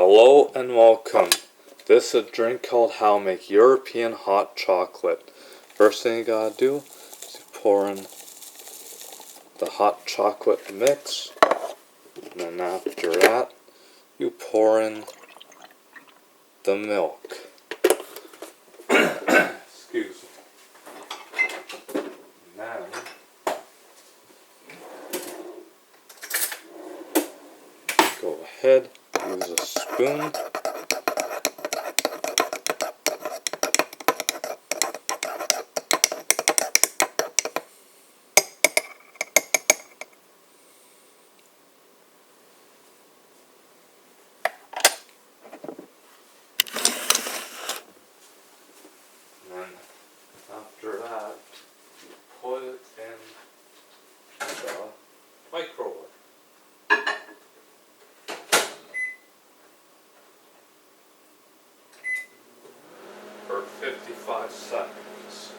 Hello and welcome. This is a drink called How Make European Hot Chocolate. First thing you gotta do is you pour in the hot chocolate mix, and then after that you pour in the milk. Excuse me. And then go ahead, use a spoon. And then after that, you put it in the microwave. For 55 seconds.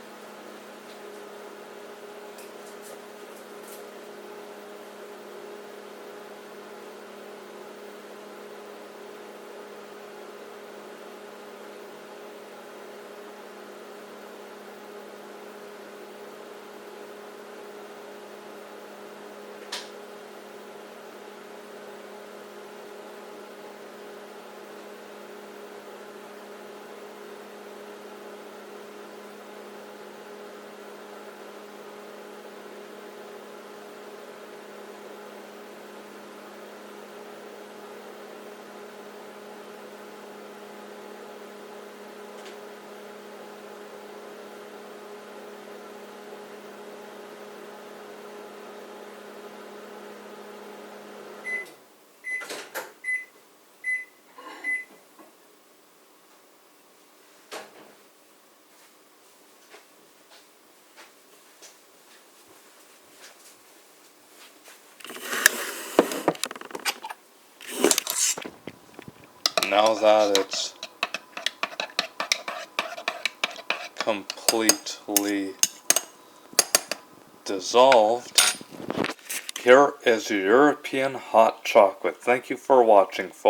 Now that it's completely dissolved, here is your European hot chocolate. Thank you for watching, folks.